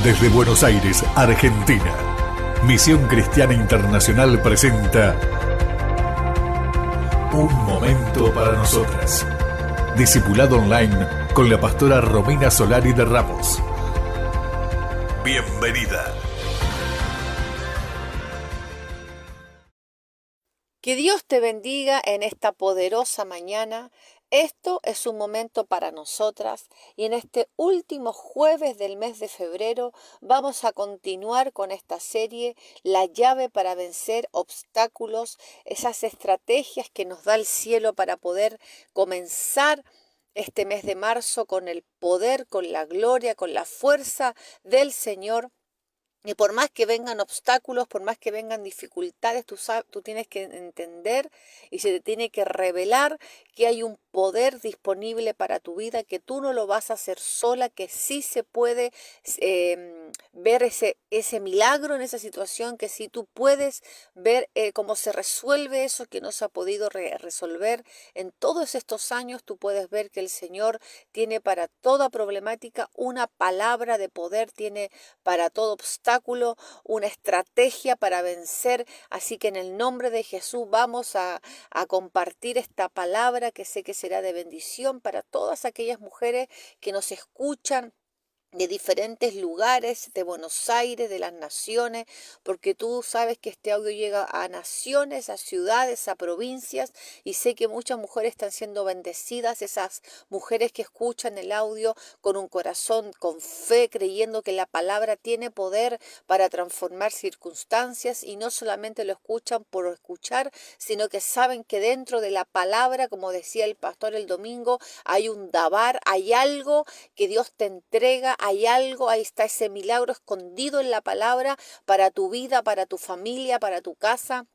Desde Buenos Aires, Argentina, Misión Cristiana Internacional presenta Un Momento para Nosotras. Discipulado online con la pastora Romina Solari de Ramos. Bienvenida. Que Dios te bendiga en esta poderosa mañana. Esto es un momento para nosotras y en este último jueves del mes de febrero vamos a continuar con esta serie, La llave para vencer obstáculos, esas estrategias que nos da el cielo para poder comenzar este mes de marzo con el poder, con la gloria, con la fuerza del Señor. Y por más que vengan obstáculos, por más que vengan dificultades, tú tienes que entender y se te tiene que revelar que hay un poder disponible para tu vida, que tú no lo vas a hacer sola, que sí se puede ver ese milagro en esa situación, que sí tú puedes ver cómo se resuelve eso que no se ha podido resolver. En todos estos años tú puedes ver que el Señor tiene para toda problemática una palabra de poder, tiene para todo obstáculo una estrategia para vencer. Así que en el nombre de Jesús vamos a compartir esta palabra que sé que será de bendición para todas aquellas mujeres que nos escuchan de diferentes lugares, de Buenos Aires, de las naciones, porque tú sabes que este audio llega a naciones, a ciudades, a provincias, y sé que muchas mujeres están siendo bendecidas, esas mujeres que escuchan el audio con un corazón, con fe, creyendo que la palabra tiene poder para transformar circunstancias, y no solamente lo escuchan por escuchar, sino que saben que dentro de la palabra, como decía el pastor el domingo, hay un dabar, hay algo que Dios te entrega, hay algo, ahí está ese milagro escondido en la palabra para tu vida, para tu familia, para tu casa.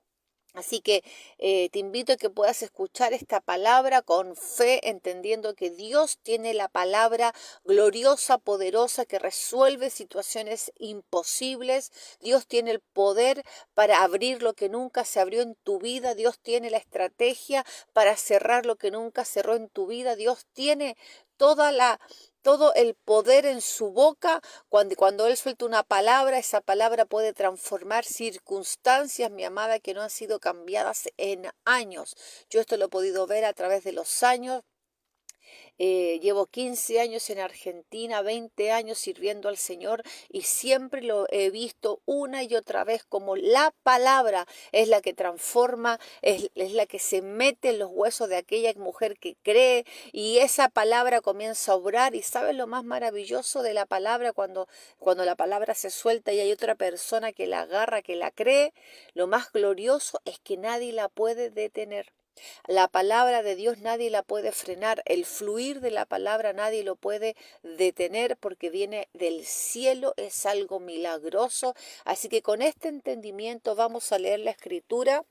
Así que te invito a que puedas escuchar esta palabra con fe, entendiendo que Dios tiene la palabra gloriosa, poderosa, que resuelve situaciones imposibles. Dios tiene el poder para abrir lo que nunca se abrió en tu vida. Dios tiene la estrategia para cerrar lo que nunca cerró en tu vida. Dios tiene todo el poder en su boca. Cuando Él suelta una palabra, esa palabra puede transformar circunstancias, mi amada, que no han sido cambiadas en años. Yo esto lo he podido ver a través de los años. Llevo 15 años en Argentina, 20 años sirviendo al Señor, y siempre lo he visto una y otra vez como la palabra es la que transforma, es la que se mete en los huesos de aquella mujer que cree, y esa palabra comienza a obrar. Y ¿sabes lo más maravilloso de la palabra? Cuando la palabra se suelta y hay otra persona que la agarra, que la cree, lo más glorioso es que nadie la puede detener. La palabra de Dios nadie la puede frenar, el fluir de la palabra nadie lo puede detener porque viene del cielo, es algo milagroso. Así que con este entendimiento vamos a leer la Escritura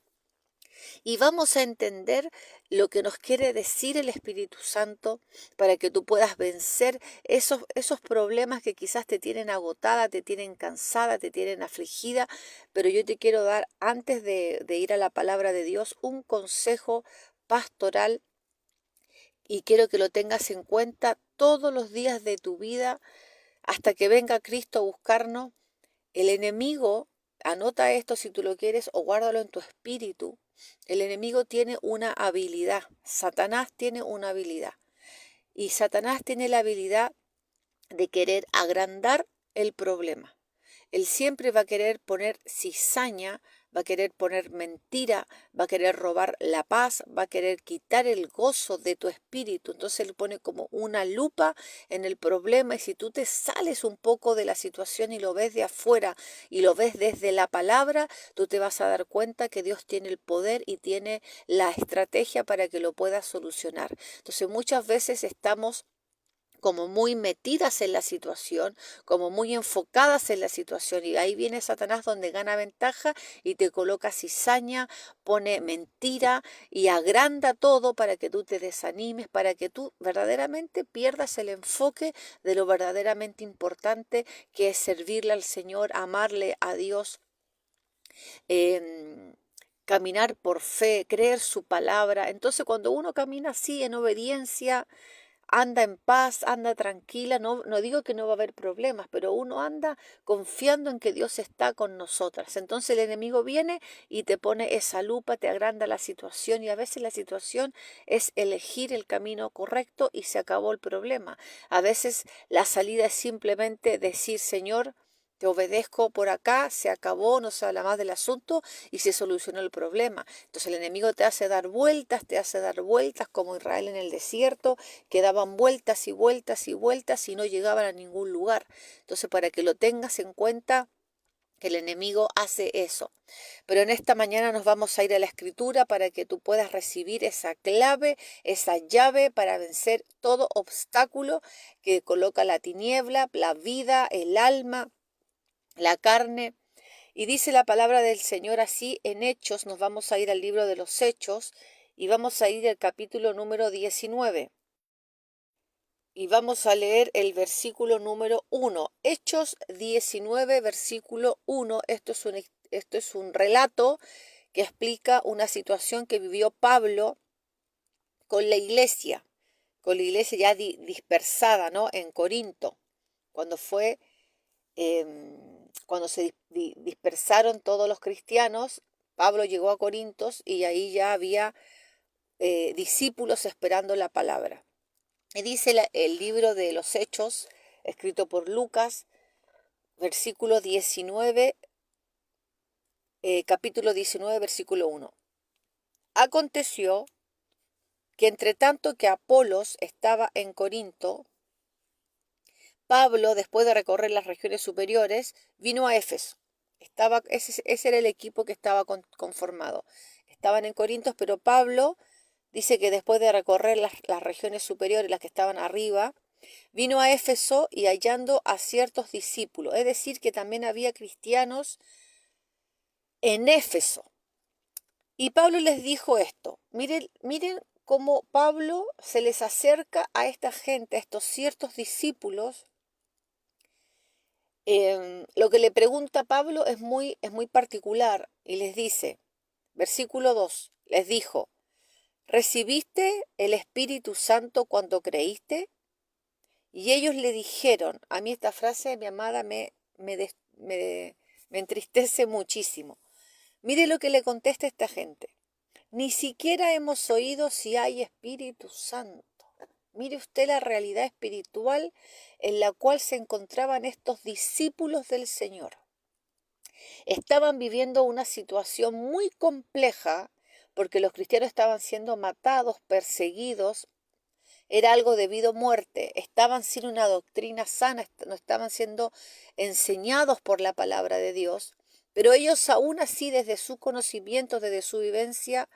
y vamos a entender lo que nos quiere decir el Espíritu Santo para que tú puedas vencer esos problemas que quizás te tienen agotada, te tienen cansada, te tienen afligida. Pero yo te quiero dar, antes de ir a la palabra de Dios, un consejo pastoral, y quiero que lo tengas en cuenta todos los días de tu vida hasta que venga Cristo a buscarnos. El enemigo, anota esto si tú lo quieres o guárdalo en tu espíritu. El enemigo tiene una habilidad, Satanás tiene una habilidad. Y Satanás tiene la habilidad de querer agrandar el problema. Él siempre va a querer poner cizaña, va a querer poner mentira, va a querer robar la paz, va a querer quitar el gozo de tu espíritu. Entonces él pone como una lupa en el problema, y si tú te sales un poco de la situación y lo ves de afuera y lo ves desde la palabra, tú te vas a dar cuenta que Dios tiene el poder y tiene la estrategia para que lo puedas solucionar. Entonces muchas veces estamos como muy metidas en la situación, como muy enfocadas en la situación, y ahí viene Satanás donde gana ventaja y te coloca cizaña, pone mentira y agranda todo para que tú te desanimes, para que tú verdaderamente pierdas el enfoque de lo verdaderamente importante, que es servirle al Señor, amarle a Dios, caminar por fe, creer su palabra. Entonces cuando uno camina así en obediencia anda en paz, anda tranquila, no digo que no va a haber problemas, pero uno anda confiando en que Dios está con nosotras. Entonces el enemigo viene y te pone esa lupa, te agranda la situación y a veces la situación es elegir el camino correcto y se acabó el problema. A veces la salida es simplemente decir, Señor, te obedezco por acá, se acabó, no se habla más del asunto y se solucionó el problema. Entonces el enemigo te hace dar vueltas como Israel en el desierto, que daban vueltas y vueltas y vueltas y no llegaban a ningún lugar. Entonces para que lo tengas en cuenta, que el enemigo hace eso. Pero en esta mañana nos vamos a ir a la escritura para que tú puedas recibir esa clave, esa llave para vencer todo obstáculo que coloca la tiniebla, la vida, el alma, la carne. Y dice la palabra del Señor así en Hechos, nos vamos a ir al libro de los Hechos y vamos a ir al capítulo número 19. Y vamos a leer el versículo número 1. Hechos 19, versículo 1. Esto es un relato que explica una situación que vivió Pablo con la iglesia ya dispersada, ¿no? En Corinto, cuando fue, cuando se dispersaron todos los cristianos, Pablo llegó a Corintos y ahí ya había discípulos esperando la palabra. Y dice el libro de los Hechos, escrito por Lucas, versículo 19, capítulo 19, versículo 1. Aconteció que entre tanto que Apolos estaba en Corinto, Pablo, después de recorrer las regiones superiores, vino a Éfeso. Ese era el equipo que estaba conformado. Estaban en Corinto, pero Pablo dice que después de recorrer las regiones superiores, las que estaban arriba, vino a Éfeso y hallando a ciertos discípulos. Es decir, que también había cristianos en Éfeso. Y Pablo les dijo esto. Miren cómo Pablo se les acerca a esta gente, a estos ciertos discípulos. Lo que le pregunta Pablo es muy particular y les dice, versículo 2, les dijo, ¿recibiste el Espíritu Santo cuando creíste? Y ellos le dijeron, a mí esta frase, mi amada, me entristece muchísimo. Mire lo que le contesta esta gente. Ni siquiera hemos oído si hay Espíritu Santo. Mire usted la realidad espiritual en la cual se encontraban estos discípulos del Señor. Estaban viviendo una situación muy compleja porque los cristianos estaban siendo matados, perseguidos, era algo debido a muerte, estaban sin una doctrina sana, no estaban siendo enseñados por la palabra de Dios, pero ellos aún así desde su conocimiento, desde su vivencia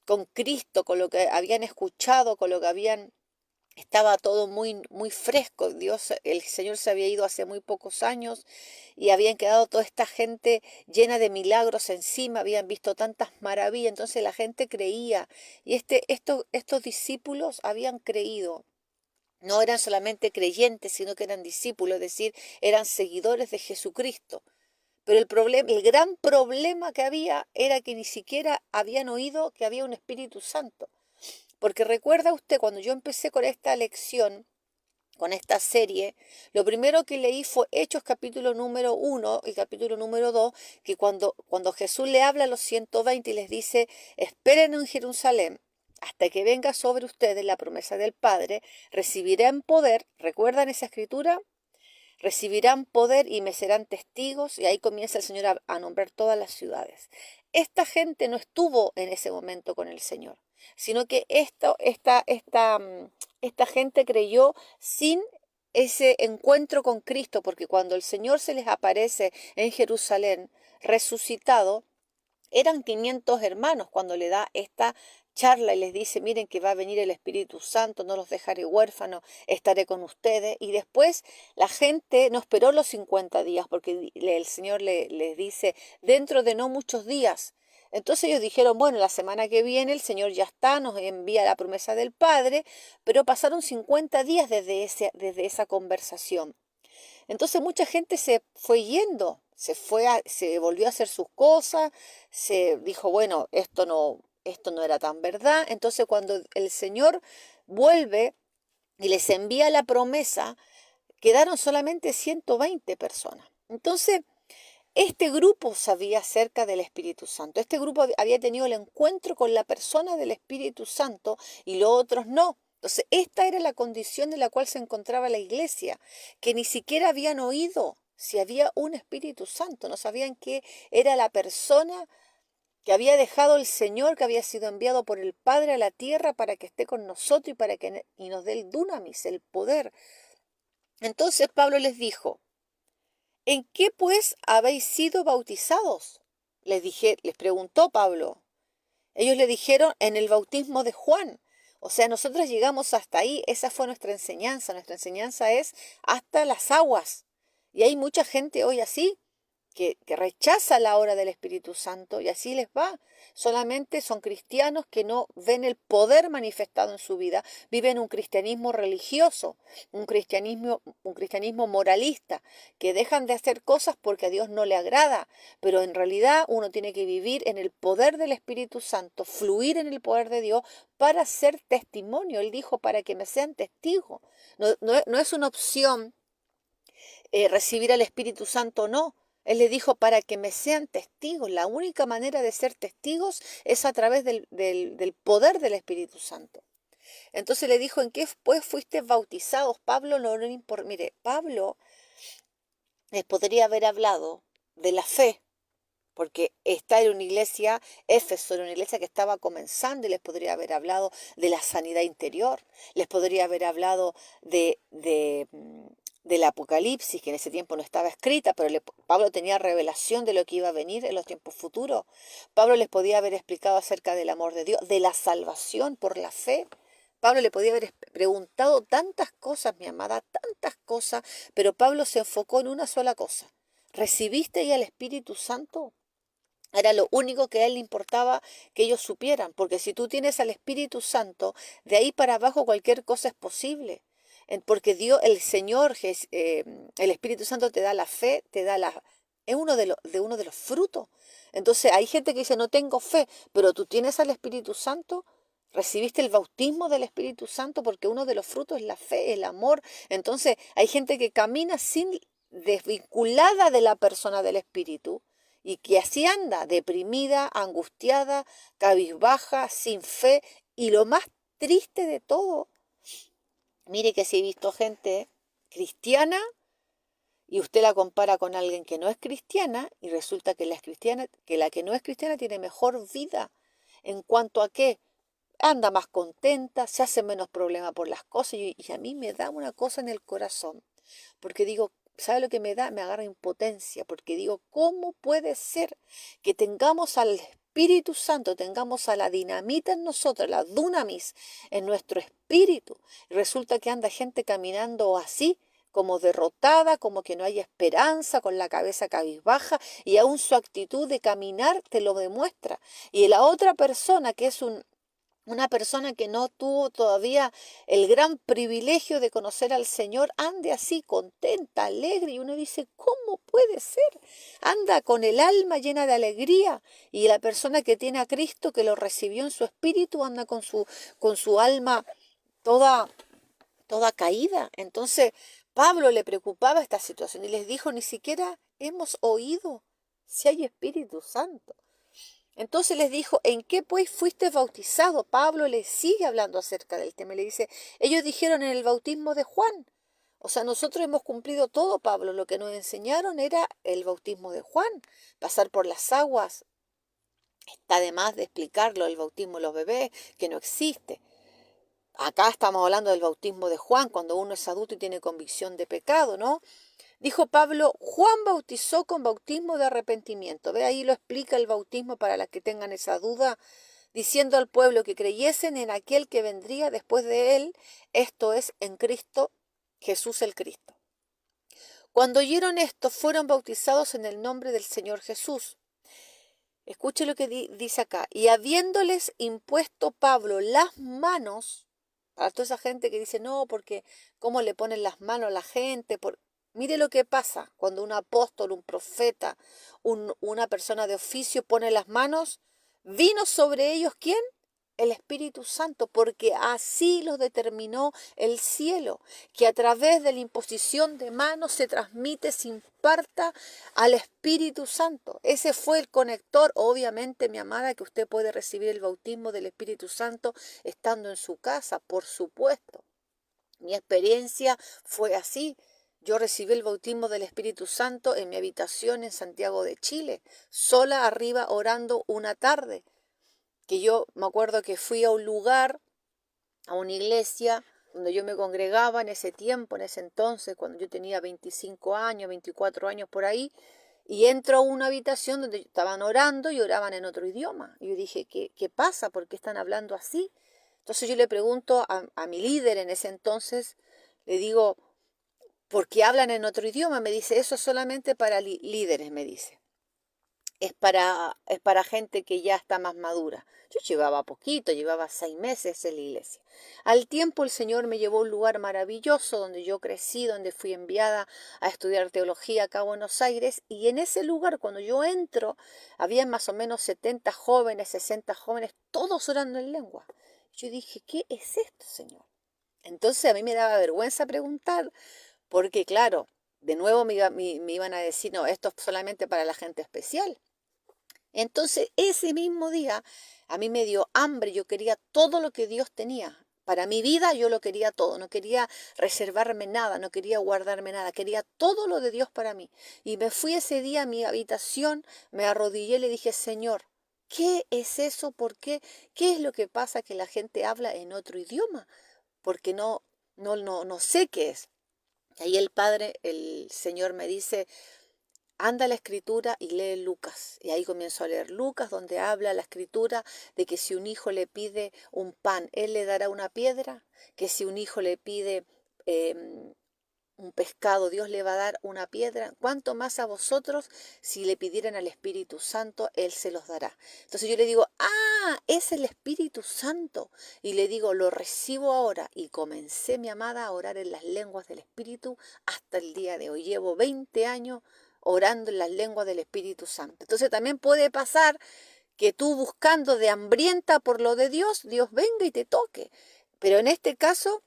con Cristo, con lo que habían escuchado, con lo que estaba todo muy fresco. El Señor se había ido hace muy pocos años y habían quedado toda esta gente llena de milagros encima, habían visto tantas maravillas, entonces la gente creía y estos discípulos habían creído. No eran solamente creyentes, sino que eran discípulos, es decir, eran seguidores de Jesucristo. Pero el gran problema que había era que ni siquiera habían oído que había un Espíritu Santo. Porque recuerda usted, cuando yo empecé con esta lección, con esta serie, lo primero que leí fue Hechos capítulo número 1 y capítulo número 2, que cuando Jesús le habla a los 120 y les dice, esperen en Jerusalén hasta que venga sobre ustedes la promesa del Padre, recibirán poder, ¿recuerdan esa escritura? Recibirán poder y me serán testigos, y ahí comienza el Señor a nombrar todas las ciudades. Esta gente no estuvo en ese momento con el Señor, sino que esta gente creyó sin ese encuentro con Cristo, porque cuando el Señor se les aparece en Jerusalén resucitado, eran 500 hermanos cuando le da esta charla y les dice, miren que va a venir el Espíritu Santo, no los dejaré huérfanos, estaré con ustedes. Y después la gente no esperó los 50 días, porque el Señor les dice, dentro de no muchos días. Entonces ellos dijeron, bueno, la semana que viene el Señor ya está, nos envía la promesa del Padre, pero pasaron 50 días desde esa conversación. Entonces mucha gente se fue yendo, se volvió a hacer sus cosas, se dijo, bueno, esto no era tan verdad. Entonces cuando el Señor vuelve y les envía la promesa, quedaron solamente 120 personas. Entonces, este grupo sabía acerca del Espíritu Santo. Este grupo había tenido el encuentro con la persona del Espíritu Santo y los otros no. Entonces, esta era la condición en la cual se encontraba la iglesia, que ni siquiera habían oído si había un Espíritu Santo, no sabían qué era la persona que había dejado el Señor, que había sido enviado por el Padre a la tierra para que esté con nosotros y para que y nos dé el dunamis, el poder. Entonces Pablo les dijo: ¿en qué pues habéis sido bautizados? Les preguntó Pablo. Ellos le dijeron: en el bautismo de Juan. O sea, nosotros llegamos hasta ahí, esa fue nuestra enseñanza. Nuestra enseñanza es hasta las aguas. Y hay mucha gente hoy así, que rechaza la obra del Espíritu Santo y así les va. Solamente son cristianos que no ven el poder manifestado en su vida, viven un cristianismo religioso, un cristianismo moralista, que dejan de hacer cosas porque a Dios no le agrada, pero en realidad uno tiene que vivir en el poder del Espíritu Santo, fluir en el poder de Dios para ser testimonio. Él dijo: para que me sean testigos. No es una opción recibir al Espíritu Santo, no. Él le dijo: para que me sean testigos. La única manera de ser testigos es a través del poder del Espíritu Santo. Entonces le dijo: ¿en qué pues fuiste bautizados? Pablo no le importa. Mire, Pablo les podría haber hablado de la fe, porque esta era una iglesia, Éfeso era una iglesia que estaba comenzando, y les podría haber hablado de la sanidad interior, les podría haber hablado del Apocalipsis, que en ese tiempo no estaba escrita, pero Pablo tenía revelación de lo que iba a venir en los tiempos futuros. Pablo les podía haber explicado acerca del amor de Dios, de la salvación por la fe. Pablo le podía haber preguntado tantas cosas, mi amada, tantas cosas, pero Pablo se enfocó en una sola cosa: ¿recibiste ya el Espíritu Santo? Era lo único que a él le importaba que ellos supieran, porque si tú tienes al Espíritu Santo, de ahí para abajo cualquier cosa es posible. Porque Dios, el Señor, el Espíritu Santo te da la fe, es uno de los frutos. Entonces hay gente que dice: no tengo fe, pero tú tienes al Espíritu Santo, recibiste el bautismo del Espíritu Santo, porque uno de los frutos es la fe, el amor. Entonces hay gente que camina desvinculada de la persona del Espíritu, y que así anda, deprimida, angustiada, cabizbaja, sin fe. Y lo más triste de todo, mire que si he visto gente cristiana y usted la compara con alguien que no es cristiana, y resulta que la que no es cristiana tiene mejor vida. ¿En cuanto a qué? Anda más contenta, se hace menos problema por las cosas, y a mí me da una cosa en el corazón, porque digo: ¿sabe lo que me da? Me agarra impotencia, porque digo: ¿cómo puede ser que tengamos al Espíritu Santo, tengamos a la dinamita en nosotros, la dunamis en nuestro espíritu? Y resulta que anda gente caminando así, como derrotada, como que no hay esperanza, con la cabeza cabizbaja, y aún su actitud de caminar te lo demuestra. Y la otra persona, que es una persona que no tuvo todavía el gran privilegio de conocer al Señor, ande así, contenta, alegre, y uno dice: ¿cómo puede ser? Anda con el alma llena de alegría, y la persona que tiene a Cristo, que lo recibió en su espíritu, anda con su alma toda, toda caída. Entonces Pablo le preocupaba esta situación y les dijo: ni siquiera hemos oído si hay Espíritu Santo. Entonces les dijo: ¿en qué pues fuiste bautizado? Pablo les sigue hablando acerca del tema. Le dice: ellos dijeron: en el bautismo de Juan. O sea, nosotros hemos cumplido todo, Pablo. Lo que nos enseñaron era el bautismo de Juan, pasar por las aguas. Está de más de explicarlo, el bautismo de los bebés, que no existe. Acá estamos hablando del bautismo de Juan, cuando uno es adulto y tiene convicción de pecado, ¿no? Dijo Pablo: Juan bautizó con bautismo de arrepentimiento. Ve, ahí lo explica el bautismo para las que tengan esa duda, diciendo al pueblo que creyesen en aquel que vendría después de él, esto es, en Cristo, Jesús el Cristo. Cuando oyeron esto, fueron bautizados en el nombre del Señor Jesús. Escuche lo que dice acá: y habiéndoles impuesto Pablo las manos, para toda esa gente que dice: no, porque ¿cómo le ponen las manos a la gente? Mire lo que pasa cuando un apóstol, un profeta, una persona de oficio pone las manos. ¿Vino sobre ellos quién? el Espíritu Santo, porque así lo determinó el cielo, que a través de la imposición de manos se transmite, se imparta al Espíritu Santo. Ese fue el conector, obviamente, mi amada, que usted puede recibir el bautismo del Espíritu Santo estando en su casa, por supuesto. Mi experiencia fue así. Yo recibí el bautismo del Espíritu Santo en mi habitación en Santiago de Chile, sola arriba orando una tarde, que yo me acuerdo que fui a un lugar, a una iglesia, donde yo me congregaba en ese tiempo, en ese entonces, cuando yo tenía 25 años, 24 años por ahí, y entro a una habitación donde estaban orando y oraban en otro idioma. Y yo dije, ¿qué pasa? ¿Por qué están hablando así? Entonces yo le pregunto a mi líder en ese entonces, le digo, ¿por qué hablan en otro idioma? Me dice, eso es solamente para líderes, me dice. Es para gente que ya está más madura. Yo llevaba poquito, llevaba 6 meses en la iglesia. Al tiempo el Señor me llevó a un lugar maravilloso donde yo crecí, donde fui enviada a estudiar teología acá a Buenos Aires. Y en ese lugar, cuando yo entro, había más o menos 70 jóvenes, 60 jóvenes, todos orando en lengua. Yo dije, ¿qué es esto, Señor? Entonces a mí me daba vergüenza preguntar, porque claro, de nuevo me iban a decir, no, esto es solamente para la gente especial. Entonces, ese mismo día, a mí me dio hambre, yo quería todo lo que Dios tenía. Para mi vida yo lo quería todo, no quería reservarme nada, no quería guardarme nada, quería todo lo de Dios para mí. Y me fui ese día a mi habitación, me arrodillé y le dije, Señor, ¿qué es eso? ¿Por qué? ¿Qué es lo que pasa que la gente habla en otro idioma? Porque no sé qué es. Ahí el Padre, el Señor me dice, anda a la escritura y lee Lucas. Y ahí comienzo a leer Lucas, donde habla la escritura de que si un hijo le pide un pan, él le dará una piedra, que si un hijo le pide un pescado, Dios le va a dar una piedra. ¿Cuánto más a vosotros, si le pidieran al Espíritu Santo, Él se los dará? Entonces yo le digo, es el Espíritu Santo. Y le digo, lo recibo ahora. Y comencé, mi amada, a orar en las lenguas del Espíritu hasta el día de hoy. Llevo 20 años orando en las lenguas del Espíritu Santo. Entonces también puede pasar que tú buscando de hambrienta por lo de Dios, Dios venga y te toque. Pero en este caso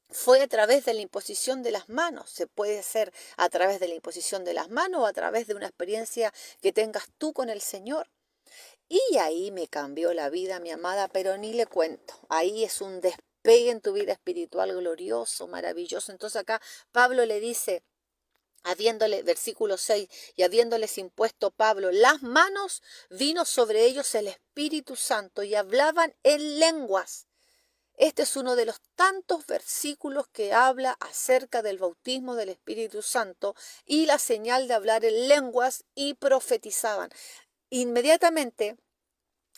fue a través de la imposición de las manos. Se puede hacer a través de la imposición de las manos o a través de una experiencia que tengas tú con el Señor. Y ahí me cambió la vida, mi amada, pero ni le cuento. Ahí es un despegue en tu vida espiritual glorioso, maravilloso. Entonces acá Pablo le dice, habiéndole, versículo 6, y habiéndoles impuesto Pablo las manos, vino sobre ellos el Espíritu Santo y hablaban en lenguas. Este es uno de los tantos versículos que habla acerca del bautismo del Espíritu Santo y la señal de hablar en lenguas y profetizaban. Inmediatamente,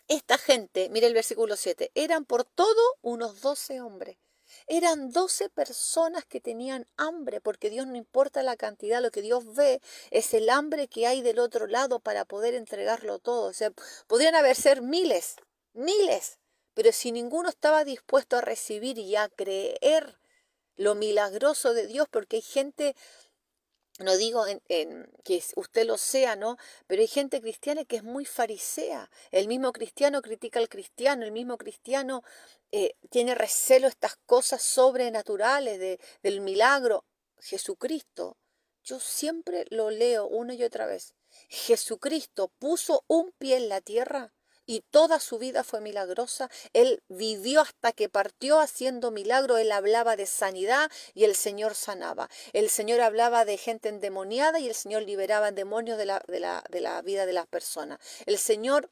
esta gente, mire el versículo 7, eran por todo unos 12 hombres. Eran 12 personas que tenían hambre, porque Dios no importa la cantidad, lo que Dios ve es el hambre que hay del otro lado para poder entregarlo todo. O sea, podrían haber ser miles, miles, pero si ninguno estaba dispuesto a recibir y a creer lo milagroso de Dios, porque hay gente, no digo que usted lo sea, ¿no? Pero hay gente cristiana que es muy farisea. El mismo cristiano critica al cristiano, el mismo cristiano tiene recelo estas cosas sobrenaturales del milagro. Jesucristo, yo siempre lo leo una y otra vez. Jesucristo puso un pie en la tierra y toda su vida fue milagrosa. Él vivió hasta que partió haciendo milagros. Él hablaba de sanidad y el Señor sanaba. El Señor hablaba de gente endemoniada y el Señor liberaba demonios de la vida de las personas. El Señor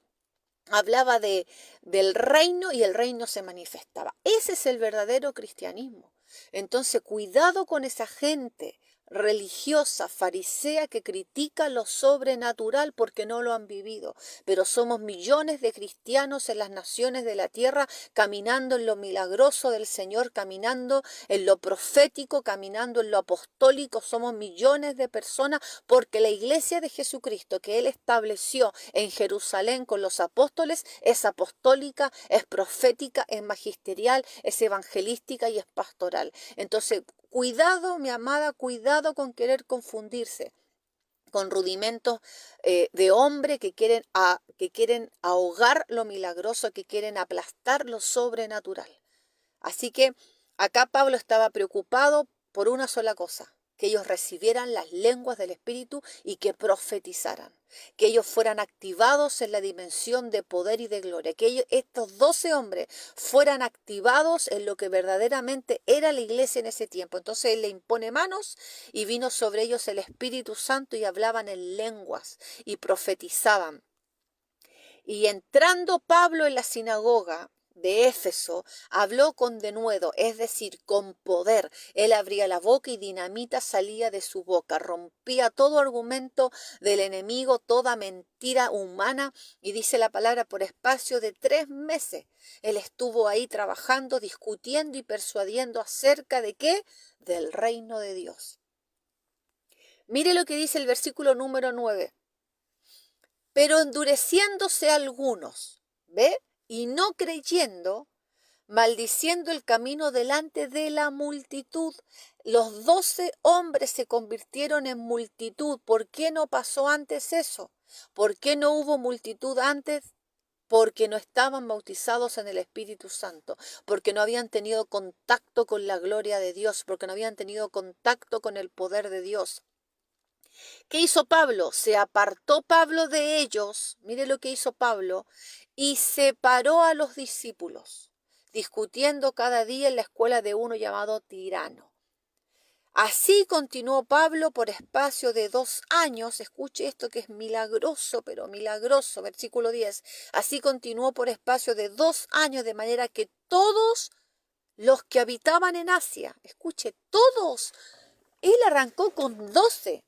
hablaba del reino y el reino se manifestaba. Ese es el verdadero cristianismo. Entonces, cuidado con esa gente religiosa, farisea, que critica lo sobrenatural porque no lo han vivido. Pero somos millones de cristianos en las naciones de la tierra caminando en lo milagroso del Señor, caminando en lo profético, caminando en lo apostólico. Somos millones de personas porque la iglesia de Jesucristo que Él estableció en Jerusalén con los apóstoles es apostólica, es profética, es magisterial, es evangelística y es pastoral. Entonces, cuidado, mi amada, cuidado con querer confundirse. con rudimentos de hombre que quieren ahogar lo milagroso, que quieren aplastar lo sobrenatural. Así que acá Pablo estaba preocupado por una sola cosa, que ellos recibieran las lenguas del Espíritu y que profetizaran, que ellos fueran activados en la dimensión de poder y de gloria, que estos 12 hombres fueran activados en lo que verdaderamente era la iglesia en ese tiempo. Entonces él le impone manos y vino sobre ellos el Espíritu Santo y hablaban en lenguas y profetizaban. Y entrando Pablo en la sinagoga de Éfeso, habló con denuedo, es decir, con poder. Él abría la boca y dinamita salía de su boca, rompía todo argumento del enemigo, toda mentira humana, y dice la palabra, por espacio de 3 meses. Él estuvo ahí trabajando, discutiendo y persuadiendo acerca de ¿qué? Del reino de Dios. Mire lo que dice el versículo número 9. Pero endureciéndose algunos, ¿ve? Y no creyendo, maldiciendo el camino delante de la multitud. Los 12 hombres se convirtieron en multitud. ¿Por qué no pasó antes eso? ¿Por qué no hubo multitud antes? Porque no estaban bautizados en el Espíritu Santo, porque no habían tenido contacto con la gloria de Dios, porque no habían tenido contacto con el poder de Dios. ¿Qué hizo Pablo? Se apartó Pablo de ellos, mire lo que hizo Pablo, y separó a los discípulos, discutiendo cada día en la escuela de uno llamado Tirano. Así continuó Pablo por espacio de 2 años, escuche esto que es milagroso, pero milagroso, versículo 10, así continuó por espacio de 2 años, de manera que todos los que habitaban en Asia, escuche, todos, él arrancó con 12,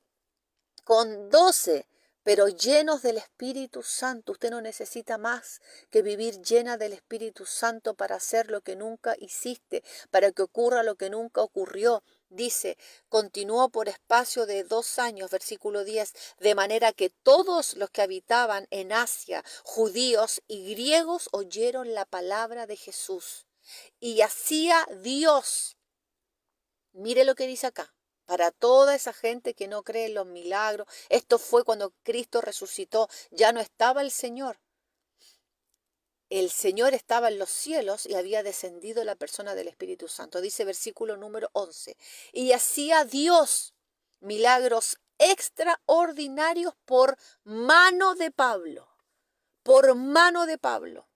pero llenos del Espíritu Santo. Usted no necesita más que vivir llena del Espíritu Santo para hacer lo que nunca hiciste, para que ocurra lo que nunca ocurrió. Dice, continuó por espacio de 2 años, versículo 10, de manera que todos los que habitaban en Asia, judíos y griegos, oyeron la palabra de Jesús. Y hacía Dios, mire lo que dice acá, para toda esa gente que no cree en los milagros. Esto fue cuando Cristo resucitó, ya no estaba el Señor. El Señor estaba en los cielos y había descendido la persona del Espíritu Santo. Dice versículo número 11. Y hacía Dios milagros extraordinarios por mano de Pablo. Por mano de Pablo.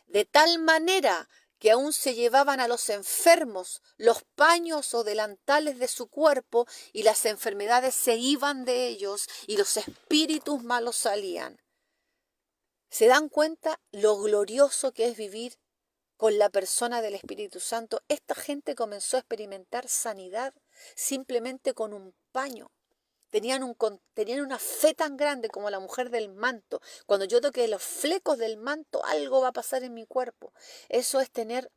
De tal manera que aún se llevaban a los enfermos los paños o delantales de su cuerpo y las enfermedades se iban de ellos y los espíritus malos salían. ¿Se dan cuenta lo glorioso que es vivir con la persona del Espíritu Santo? Esta gente comenzó a experimentar sanidad simplemente con un paño. Tenían una fe tan grande como la mujer del manto. Cuando yo toque los flecos del manto, algo va a pasar en mi cuerpo. Eso es tener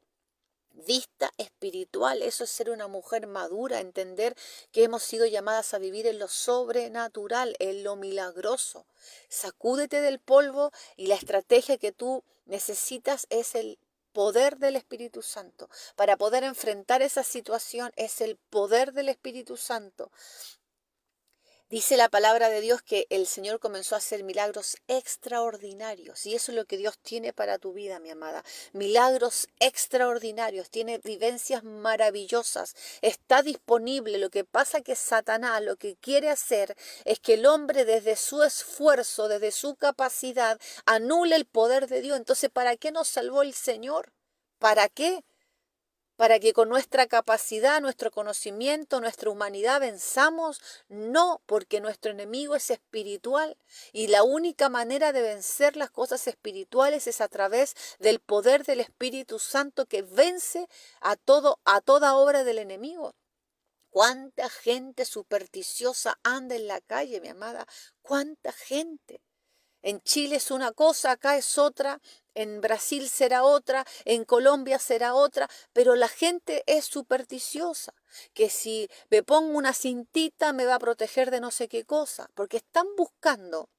vista espiritual, eso es ser una mujer madura, entender que hemos sido llamadas a vivir en lo sobrenatural, en lo milagroso. Sacúdete del polvo y la estrategia que tú necesitas es el poder del Espíritu Santo. Para poder enfrentar esa situación es el poder del Espíritu Santo. Dice la palabra de Dios que el Señor comenzó a hacer milagros extraordinarios y eso es lo que Dios tiene para tu vida, mi amada. Milagros extraordinarios, tiene vivencias maravillosas, está disponible. Lo que pasa que Satanás lo que quiere hacer es que el hombre desde su esfuerzo, desde su capacidad, anule el poder de Dios. Entonces, ¿para qué nos salvó el Señor? ¿Para qué? Para que con nuestra capacidad, nuestro conocimiento, nuestra humanidad venzamos. No, porque nuestro enemigo es espiritual y la única manera de vencer las cosas espirituales es a través del poder del Espíritu Santo que vence a toda obra del enemigo. ¿Cuánta gente supersticiosa anda en la calle, mi amada? ¿Cuánta gente? En Chile es una cosa, acá es otra, en Brasil será otra, en Colombia será otra, pero la gente es supersticiosa, que si me pongo una cintita me va a proteger de no sé qué cosa, porque están buscando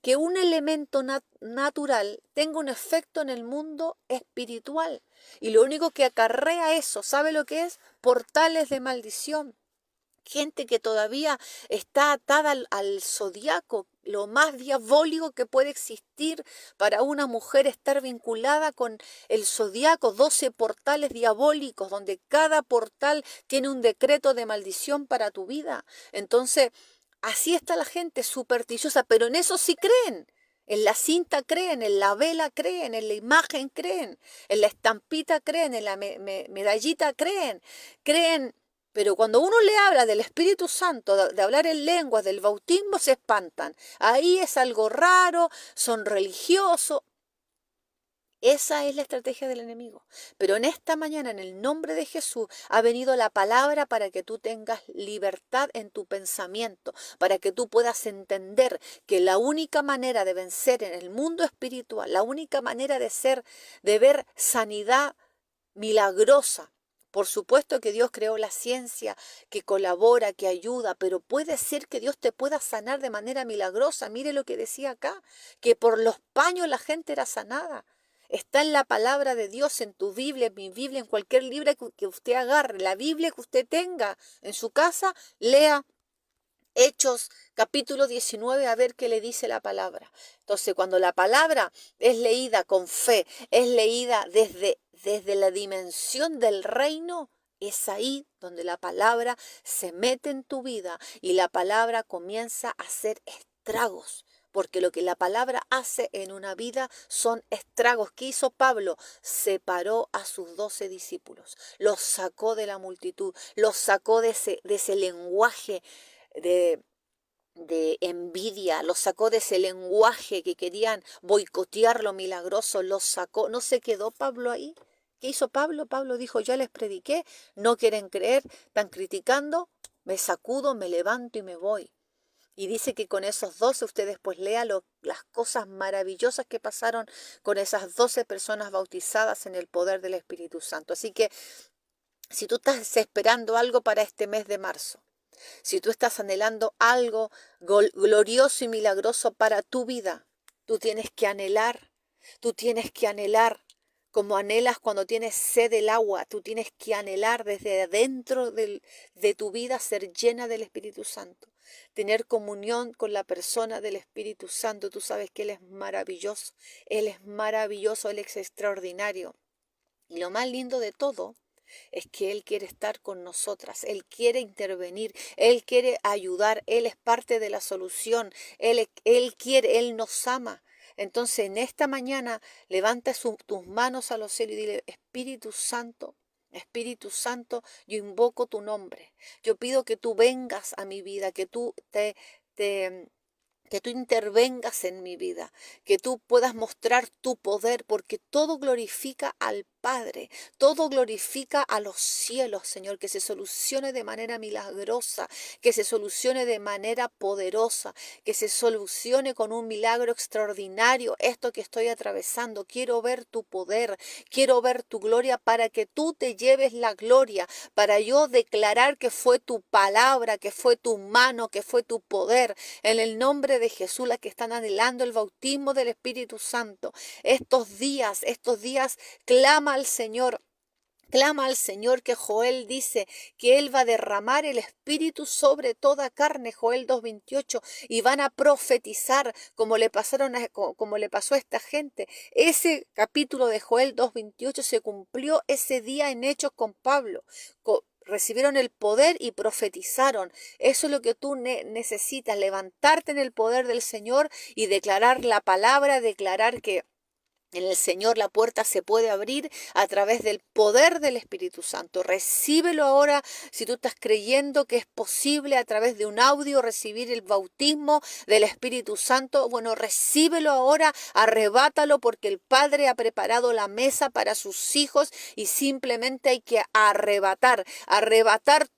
que un elemento natural tenga un efecto en el mundo espiritual, y lo único que acarrea eso, ¿sabe lo que es? Portales de maldición. gente que todavía está atada al zodiaco, lo más diabólico que puede existir para una mujer estar vinculada con el zodiaco, 12 portales diabólicos, donde cada portal tiene un decreto de maldición para tu vida. Entonces, así está la gente supersticiosa, pero en eso sí creen. En la cinta creen, en la vela creen, en la imagen creen, en la estampita creen, en la medallita creen, creen. Pero cuando uno le habla del Espíritu Santo, de hablar en lenguas, del bautismo, se espantan. Ahí es algo raro, son religiosos. Esa es la estrategia del enemigo. Pero en esta mañana, en el nombre de Jesús, ha venido la palabra para que tú tengas libertad en tu pensamiento, para que tú puedas entender que la única manera de vencer en el mundo espiritual, la única manera de ver sanidad milagrosa. Por supuesto que Dios creó la ciencia, que colabora, que ayuda, pero puede ser que Dios te pueda sanar de manera milagrosa. Mire lo que decía acá, que por los paños la gente era sanada. Está en la palabra de Dios, en tu Biblia, en mi Biblia, en cualquier libro que usted agarre, la Biblia que usted tenga en su casa, lea Hechos capítulo 19 a ver qué le dice la palabra. Entonces, cuando la palabra es leída con fe, es leída desde la dimensión del reino, es ahí donde la palabra se mete en tu vida y la palabra comienza a hacer estragos. Porque lo que la palabra hace en una vida son estragos. ¿Qué hizo Pablo? Separó a sus 12 discípulos, los sacó de la multitud, los sacó de ese lenguaje de envidia, los sacó de ese lenguaje que querían boicotear lo milagroso, los sacó. ¿No se quedó Pablo ahí? ¿Qué hizo Pablo? Pablo dijo, ya les prediqué, no quieren creer, están criticando, me sacudo, me levanto y me voy. Y dice que con esos 12 usted después lea las cosas maravillosas que pasaron con esas 12 personas bautizadas en el poder del Espíritu Santo. Así que si tú estás esperando algo para este mes de marzo, si tú estás anhelando algo glorioso y milagroso para tu vida, tú tienes que anhelar, como anhelas cuando tienes sed del agua, tú tienes que anhelar desde adentro de tu vida ser llena del Espíritu Santo, tener comunión con la persona del Espíritu Santo. Tú sabes que Él es maravilloso, Él es extraordinario. Y lo más lindo de todo es que Él quiere estar con nosotras, Él quiere intervenir, Él quiere ayudar, Él es parte de la solución, Él quiere, Él nos ama. Entonces en esta mañana levanta tus manos a los cielos y dile, Espíritu Santo, yo invoco tu nombre, yo pido que tú vengas a mi vida, que tú que tú intervengas en mi vida, que tú puedas mostrar tu poder, porque todo glorifica al Padre, todo glorifica a los cielos, Señor, que se solucione de manera milagrosa, que se solucione de manera poderosa, que se solucione con un milagro extraordinario esto que estoy atravesando. Quiero ver tu poder, quiero ver tu gloria para que tú te lleves la gloria, para yo declarar que fue tu palabra, que fue tu mano, que fue tu poder. En el nombre de Jesús, las que están anhelando el bautismo del Espíritu Santo, estos días, clama al Señor. Clama al Señor, que Joel dice que Él va a derramar el Espíritu sobre toda carne, Joel 2:28, y van a profetizar como le pasó a esta gente. Ese capítulo de Joel 2:28 se cumplió ese día en Hechos con Pablo. Recibieron el poder y profetizaron. Eso es lo que tú necesitas, levantarte en el poder del Señor y declarar la palabra, declarar que en el Señor la puerta se puede abrir a través del poder del Espíritu Santo. Recíbelo ahora si tú estás creyendo que es posible a través de un audio recibir el bautismo del Espíritu Santo. Bueno, recíbelo ahora, arrebátalo, porque el Padre ha preparado la mesa para sus hijos y simplemente hay que arrebatar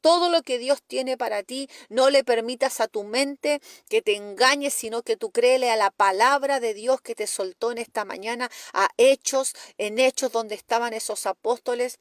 todo lo que Dios tiene para ti. No le permitas a tu mente que te engañe, sino que tú créele a la palabra de Dios que te soltó en esta mañana, en Hechos donde estaban esos apóstoles.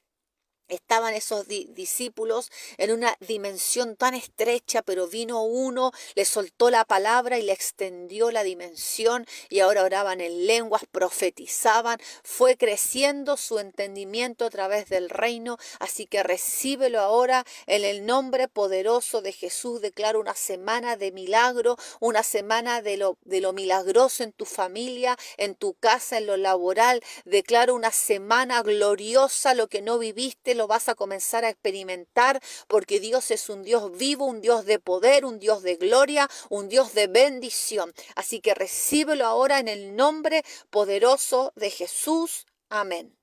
Estaban esos discípulos en una dimensión tan estrecha, pero vino uno, le soltó la palabra y le extendió la dimensión y ahora oraban en lenguas, profetizaban, fue creciendo su entendimiento a través del reino, así que recíbelo ahora en el nombre poderoso de Jesús. Declaro una semana de milagro, una semana de lo milagroso en tu familia, en tu casa, en lo laboral. Declaro una semana gloriosa, lo que no viviste lo vas a comenzar a experimentar, porque Dios es un Dios vivo, un Dios de poder, un Dios de gloria, un Dios de bendición. Así que recíbelo ahora en el nombre poderoso de Jesús. Amén.